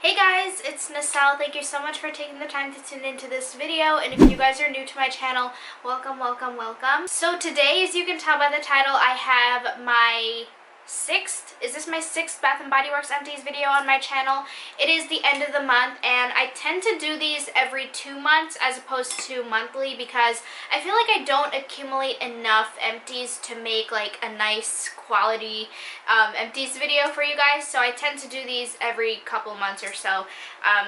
Hey guys, it's Neselle. Thank you so much for taking the time to tune into this video, and if you guys are new to my channel, welcome, welcome, welcome. So today, as you can tell by the title, I have my my sixth Bath Body Works Empties video on my channel. It is the end of the month, and I tend to do these every 2 months as opposed to monthly because I feel like I don't accumulate enough empties to make like a nice quality empties video for you guys, so I tend to do these every couple months or so.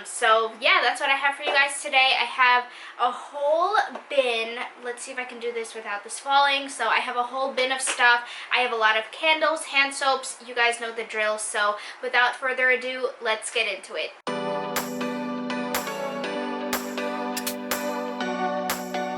So yeah, that's what I have for you guys today. I have a whole bin. Let's see if I can do this without this falling. So I have a whole bin of stuff. I have a lot of candles, hand soaps. You guys know the drill. So without further ado, let's get into it.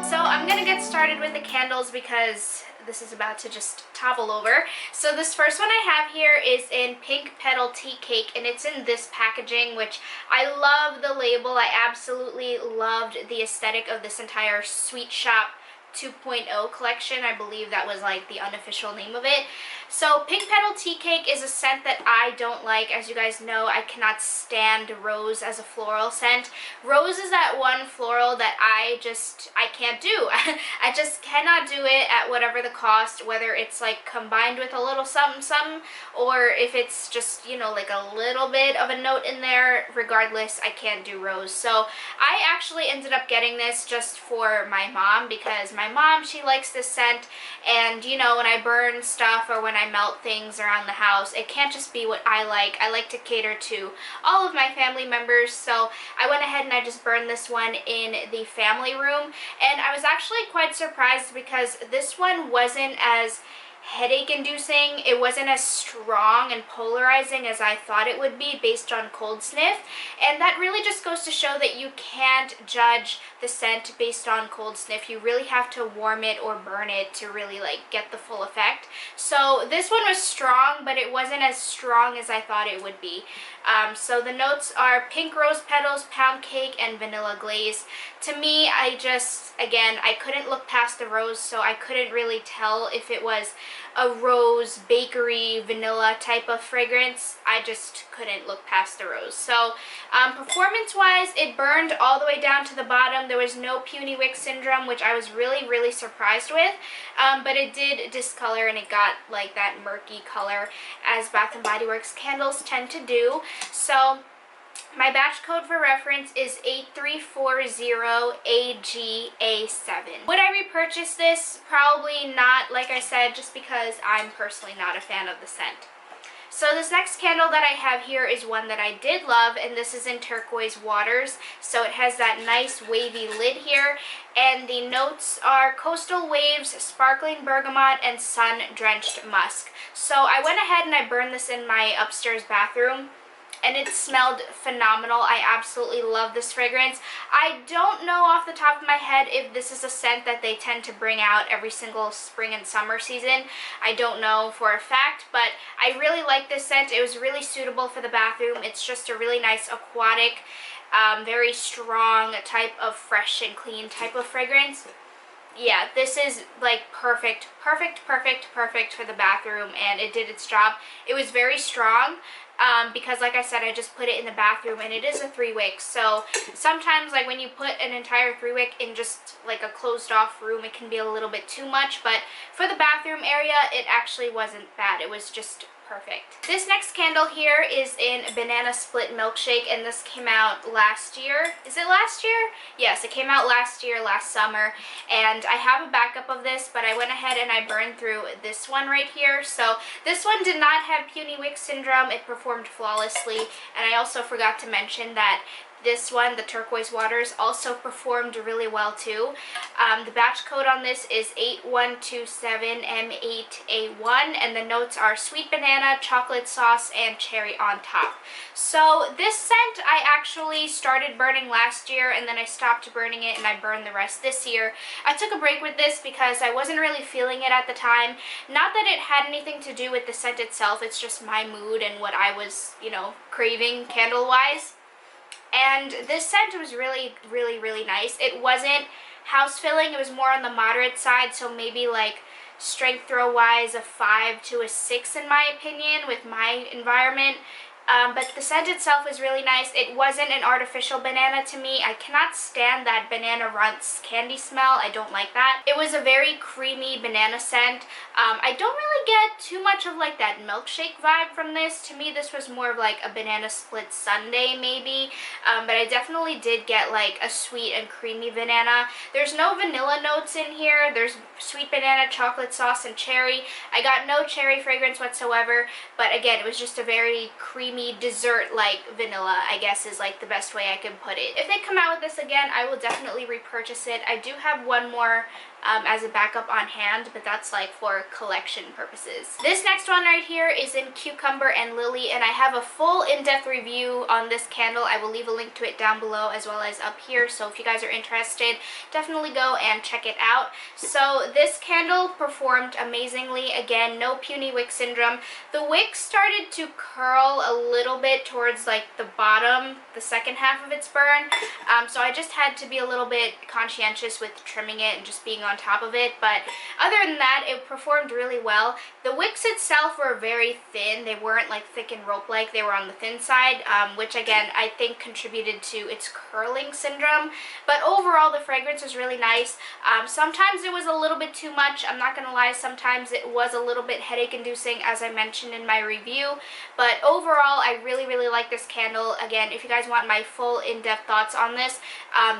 So I'm gonna get started with the candles because this is about to just topple over. So this first one I have here is in Pink Petal Tea Cake, and it's in this packaging, which I love the label. I absolutely loved the aesthetic of this entire Sweet Shop 2.0 collection. I believe that was like the unofficial name of it. So Pink Petal Tea Cake is a scent that I don't like. As you guys know, I cannot stand rose as a floral scent. Rose is that one floral that I can't do. I just cannot do it at whatever the cost, whether it's like combined with a little something something, or if it's just, you know, like a little bit of a note in there. Regardless, I can't do rose. So I actually ended up getting this just for my mom because my mom, she likes this scent, and you know, when I burn stuff or when I melt things around the house, it can't just be what I like. I like to cater to all of my family members, so I went ahead and I just burned this one in the family room, and I was actually quite surprised because this one wasn't as headache inducing. It wasn't as strong and polarizing as I thought it would be based on cold sniff, and that really just goes to show that you can't judge the scent based on cold sniff. You really have to warm it or burn it to really like get the full effect. So this one was strong, but it wasn't as strong as I thought it would be. So the notes are pink rose petals, pound cake, and vanilla glaze. To me, again, I couldn't look past the rose, so I couldn't really tell if it was a rose, bakery, vanilla type of fragrance. I just couldn't look past the rose. So performance-wise, it burned all the way down to the bottom. There was no puny wick syndrome, which I was really, really surprised with. But it did discolor, and it got like that murky color as Bath & Body Works candles tend to do. So my batch code for reference is 8340AGA7. Would I repurchase this? Probably not, like I said, just because I'm personally not a fan of the scent. So this next candle that I have here is one that I did love, and this is in Turquoise Waters. So it has that nice wavy lid here, and the notes are coastal waves, sparkling bergamot, and sun-drenched musk. So I went ahead and I burned this in my upstairs bathroom, and it smelled phenomenal. I absolutely love this fragrance. I don't know off the top of my head if this is a scent that they tend to bring out every single spring and summer season. I don't know for a fact, but I really like this scent. It was really suitable for the bathroom. It's just a really nice aquatic, very strong type of fresh and clean type of fragrance. Yeah, this is like perfect for the bathroom, and it did its job. It was very strong. Because like I said, I just put it in the bathroom, and it is a 3-wick, so sometimes like when you put an entire 3-wick in just like a closed off room, it can be a little bit too much, but for the bathroom area, it actually wasn't bad. It was just perfect. This next candle here is in Banana Split Milkshake, and this came out last year. Is it last year? Yes, it came out last year, last summer, and I have a backup of this, but I went ahead and I burned through this one right here. So this one did not have puny wick syndrome. It performed flawlessly, and I also forgot to mention that this one, the Turquoise Waters, also performed really well too. The batch code on this is 8127M8A1, and the notes are sweet banana, chocolate sauce, and cherry on top. So this scent I actually started burning last year, and then I stopped burning it and I burned the rest this year. I took a break with this because I wasn't really feeling it at the time. Not that it had anything to do with the scent itself, it's just my mood and what I was, you know, craving candle-wise. And this scent was really, really, really nice. It wasn't house filling, it was more on the moderate side, so maybe like strength throw wise a 5 to a 6 in my opinion with my environment. But the scent itself is really nice. It wasn't an artificial banana to me. I cannot stand that Banana Runts candy smell. I don't like that. It was a very creamy banana scent. I don't really get too much of like that milkshake vibe from this. To me, this was more of like a banana split sundae maybe. But I definitely did get like a sweet and creamy banana. There's no vanilla notes in here. There's sweet banana, chocolate sauce, and cherry. I got no cherry fragrance whatsoever, but again, it was just a very creamy dessert-like vanilla, I guess is like the best way I could put it. If they come out with this again, I will definitely repurchase it. I do have one more as a backup on hand, but that's like for collection purposes. This next one right here is in Cucumber and Lily, and I have a full in-depth review on this candle. I will leave a link to it down below as well as up here, so if you guys are interested, definitely go and check it out. So this candle performed amazingly. Again, no puny wick syndrome. The wick started to curl a little bit towards like the bottom, the second half of its burn, so I just had to be a little bit conscientious with trimming it and just being on top of it, but other than that, it performed really well. The wicks itself were very thin. They weren't like thick and rope-like. They were on the thin side, which again, I think contributed to its curling syndrome, but overall, the fragrance was really nice. Sometimes it was a little bit too much. I'm not gonna lie, sometimes it was a little bit headache-inducing, as I mentioned in my review, but overall, I really, really like this candle. Again, if you guys want my full in-depth thoughts on this,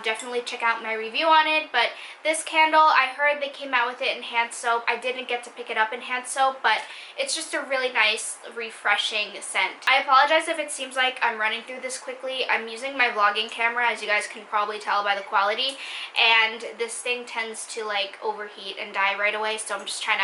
definitely check out my review on it, but this candle, I heard they came out with it in hand soap. I didn't get to pick it up in hand soap, but it's just a really nice, refreshing scent. I apologize if it seems like I'm running through this quickly. I'm using my vlogging camera, as you guys can probably tell by the quality, and this thing tends to like overheat and die right away, so I'm just trying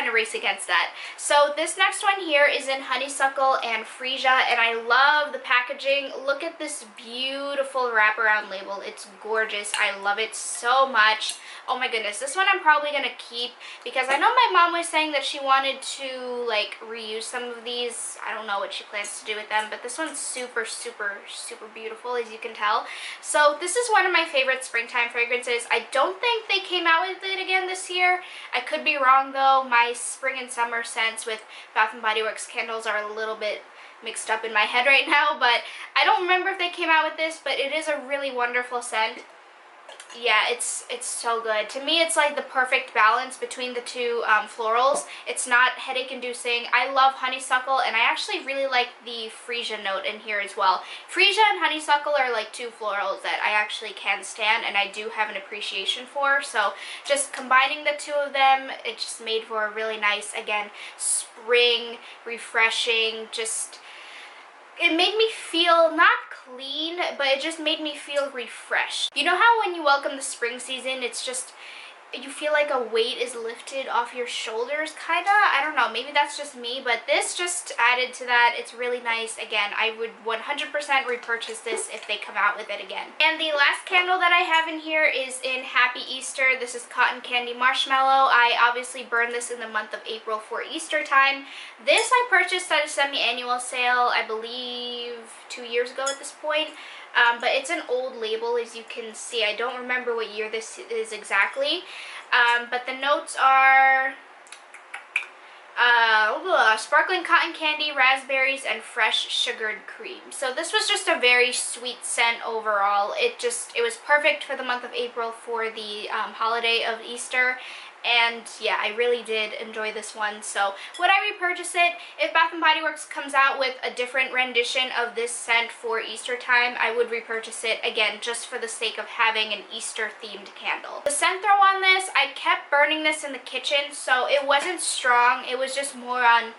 to race against that. So this next one here is in Honeysuckle and Freesia, and I love the packaging. Look at this beautiful wraparound label. It's gorgeous. I love it so much. Oh my goodness, this one I'm probably gonna keep because I know my mom was saying that she wanted to like reuse some of these. I don't know what she plans to do with them, but this one's super, super, super beautiful, as you can tell. So this is one of my favorite springtime fragrances. I don't think they came out with it again this year. I could be wrong though. My spring and summer scents with Bath Body Works candles are a little bit mixed up in my head right now, but I don't remember if they came out with this, but it is a really wonderful scent. Yeah, it's so good. To me, it's like the perfect balance between the two florals. It's not headache inducing. I love honeysuckle, and I actually really like the freesia note in here as well. Freesia and honeysuckle are like two florals that I actually can stand and I do have an appreciation for. So just combining the two of them, it just made for a really nice, again, spring, refreshing, just... It made me feel not clean, but it just made me feel refreshed. You know how when you welcome the spring season, it's just, you feel like a weight is lifted off your shoulders, kinda? I don't know, maybe that's just me, but this just added to that. It's really nice. Again, I would 100% repurchase this if they come out with it again. And the last candle that I have in here is in Happy Easter. This is Cotton Candy Marshmallow. I obviously burned this in the month of April for Easter time. This I purchased at a semi-annual sale, I believe 2 years ago at this point. But it's an old label, as you can see. I don't remember what year this is exactly. But the notes are sparkling cotton candy, raspberries, and fresh sugared cream. So this was just a very sweet scent overall. It was perfect for the month of April for the holiday of Easter. And yeah, I really did enjoy this one. So would I repurchase it? If Bath & Body Works comes out with a different rendition of this scent for Easter time, I would repurchase it, again, just for the sake of having an Easter themed candle. The scent throw on this, I kept burning this in the kitchen, so it wasn't strong. It was just more on...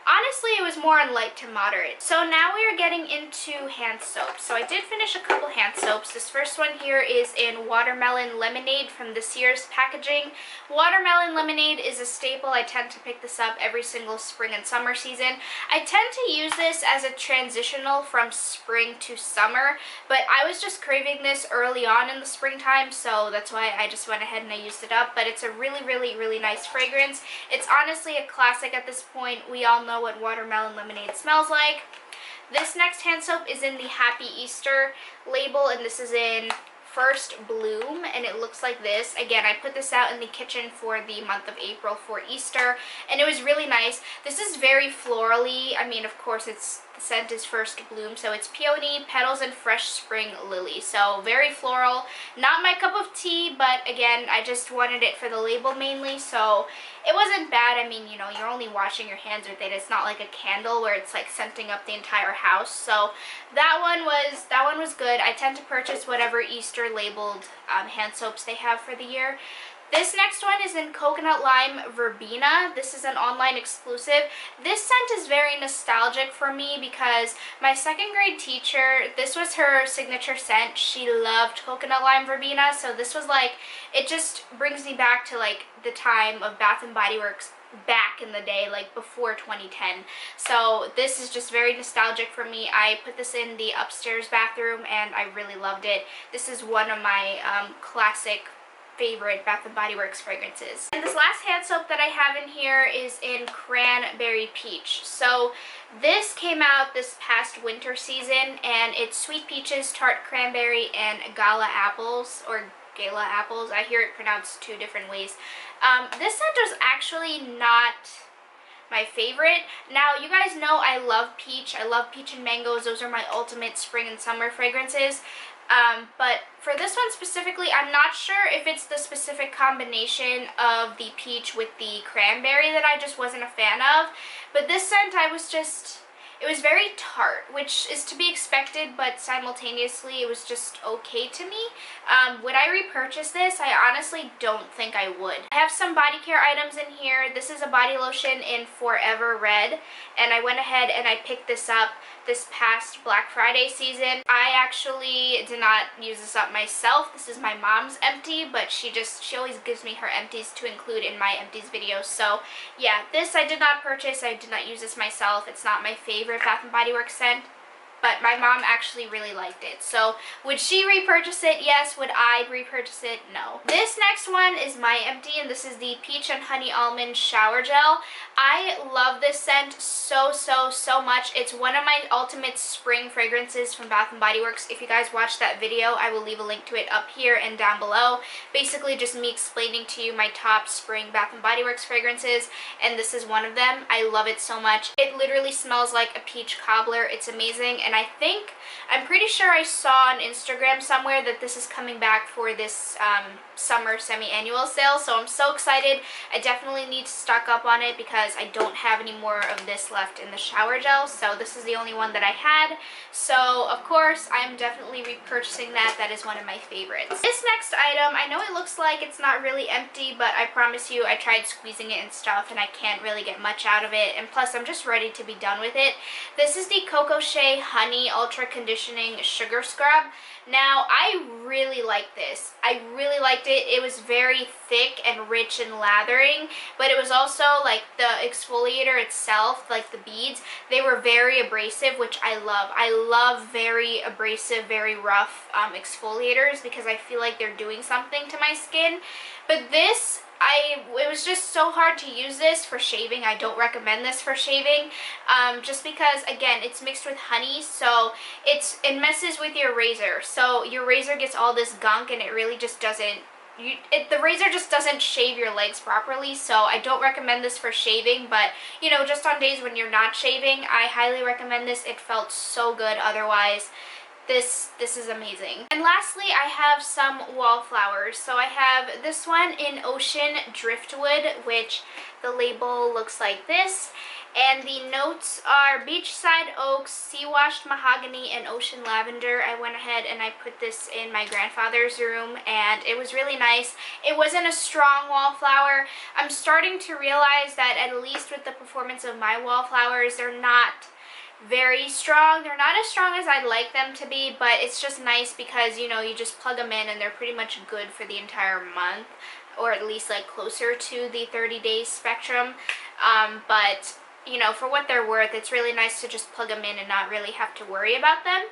Honestly, it was more on light to moderate. So now we are getting into hand soaps. So I did finish a couple hand soaps. This first one here is in Watermelon Lemonade from this year's packaging. Watermelon Lemonade is a staple. I tend to pick this up every single spring and summer season. I tend to use this as a transitional from spring to summer, but I was just craving this early on in the springtime, so that's why I just went ahead and I used it up. But it's a really, really, really nice fragrance. It's honestly a classic at this point. We all know what watermelon lemonade smells like. This next hand soap is in the Happy Easter label, and this is in First Bloom, and it looks like this. Again, I put this out in the kitchen for the month of April for Easter, and it was really nice. This is very florally. I mean, of course, it's scent is First Bloom. So it's peony, petals, and fresh spring lily. So very floral. Not my cup of tea, but again, I just wanted it for the label mainly. So it wasn't bad. I mean, you know, you're only washing your hands with it. It's not like a candle where it's like scenting up the entire house. So that one was good. I tend to purchase whatever Easter labeled hand soaps they have for the year. This next one is in Coconut Lime Verbena. This is an online exclusive. This scent is very nostalgic for me because my second grade teacher, this was her signature scent. She loved Coconut Lime Verbena, so this was like, it just brings me back to like the time of Bath Body Works back in the day, like before 2010. So this is just very nostalgic for me. I put this in the upstairs bathroom and I really loved it. This is one of my classic favorite Bath & Body Works fragrances. And this last hand soap that I have in here is in Cranberry Peach. So this came out this past winter season, and it's sweet peaches, tart cranberry, and gala apples, or gala apples. I hear it pronounced two different ways. This scent was actually not my favorite. Now, you guys know I love peach. I love peach and mangoes. Those are my ultimate spring and summer fragrances. But for this one specifically, I'm not sure if it's the specific combination of the peach with the cranberry that I just wasn't a fan of. But this scent, it was very tart, which is to be expected, but simultaneously it was just okay to me. Would I repurchase this? I honestly don't think I would. I have some body care items in here. This is a body lotion in Forever Red, and I went ahead and I picked this up this past Black Friday season. I actually did not use this up myself. This is my mom's empty, but she always gives me her empties to include in my empties videos. So yeah, this I did not purchase. I did not use this myself. It's not my favorite Bath & Body Works scent, but my mom actually really liked it. So would she repurchase it? Yes. Would I repurchase it? No. This next one is my empty, and this is the Peach and Honey Almond Shower Gel. I love this scent so much. It's one of my ultimate spring fragrances from Bath & Body Works. If you guys watched that video, I will leave a link to it up here and down below. Basically just me explaining to you my top spring Bath & Body Works fragrances, and this is one of them. I love it so much. It literally smells like a peach cobbler. It's amazing, and I'm pretty sure I saw on Instagram somewhere that this is coming back for this summer semi-annual sale, so I'm so excited. I definitely need to stock up on it because I don't have any more of this left in the shower gel, so this is the only one that I had. So of course I'm definitely repurchasing that. That is one of my favorites. This next item, I know it looks like it's not really empty, but I promise you I tried squeezing it and stuff and I can't really get much out of it, and plus I'm just ready to be done with it. This is the Coco Shea Honey Ultra Conditioning Sugar Scrub. Now, I really like this. I really liked it. It was very thick and rich and lathering, but it was also like the exfoliator itself, like the beads, they were very abrasive, which I love. I love very abrasive, very rough exfoliators because I feel like they're doing something to my skin. But this, it was just so hard to use this for shaving. I don't recommend this for shaving, just because, again, it's mixed with honey, so it messes with your razor. So your razor gets all this gunk, and it really just doesn't, the razor just doesn't shave your legs properly, so I don't recommend this for shaving, but, you know, just on days when you're not shaving, I highly recommend this. It felt so good otherwise. This is amazing. And lastly, I have some wallflowers. So I have this one in Ocean Driftwood, which the label looks like this. And the notes are beachside oaks, sea-washed mahogany, and ocean lavender. I went ahead and I put this in my grandfather's room, and it was really nice. It wasn't a strong wallflower. I'm starting to realize that at least with the performance of my wallflowers, they're not very strong. They're not as strong as I'd like them to be, but it's just nice because, you know, you just plug them in and they're pretty much good for the entire month, or at least like closer to the 30-day spectrum. But you know, for what they're worth, it's really nice to just plug them in and not really have to worry about them.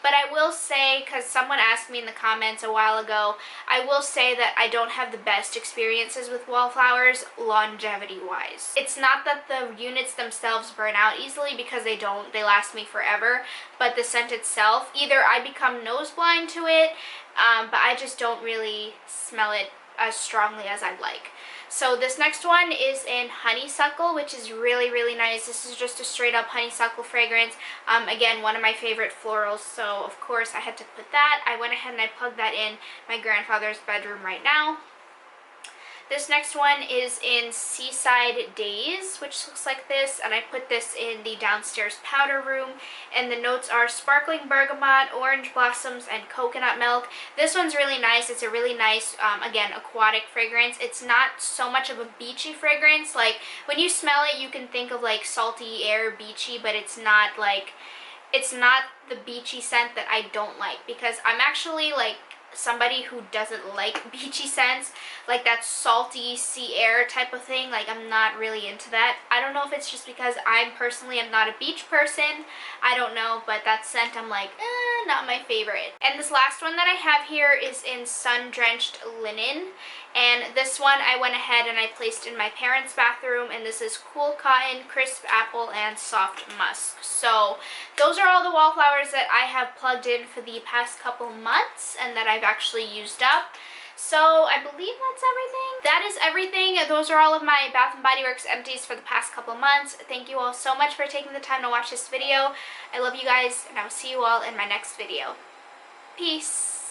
But I will say, because someone asked me in the comments a while ago, I will say that I don't have the best experiences with wallflowers longevity-wise. It's not that the units themselves burn out easily, because they don't. They last me forever. But the scent itself, either I become nose blind to it, but I just don't really smell it as strongly as I'd like. So this next one is in honeysuckle, which is really, really nice. This is just a straight up honeysuckle fragrance. Again, one of my favorite florals, so of course I had to put that. I went ahead and I plugged that in my grandfather's bedroom right now. This next one is in Seaside Days, which looks like this, and I put this in the downstairs powder room, and the notes are sparkling bergamot, orange blossoms, and coconut milk. This one's really nice. It's a really nice, again, aquatic fragrance. It's not so much of a beachy fragrance. Like, when you smell it, you can think of, like, salty air, beachy, but it's not the beachy scent that I don't like, because I'm actually, like, somebody who doesn't like beachy scents, like that salty sea air type of thing. Like, I'm not really into that. I don't know if it's just because I personally am not a beach person. I don't know, but that scent I'm like, not my favorite. And this last one that I have here is in Sun-Drenched Linen. And this one I went ahead and I placed in my parents' bathroom, and this is Cool Cotton, Crisp Apple, and Soft Musk. So those are all the wallflowers that I have plugged in for the past couple months and that I've actually used up. So I believe that's everything. That is everything. Those are all of my Bath Body Works empties for the past couple months. Thank you all so much for taking the time to watch this video. I love you guys, and I will see you all in my next video. Peace.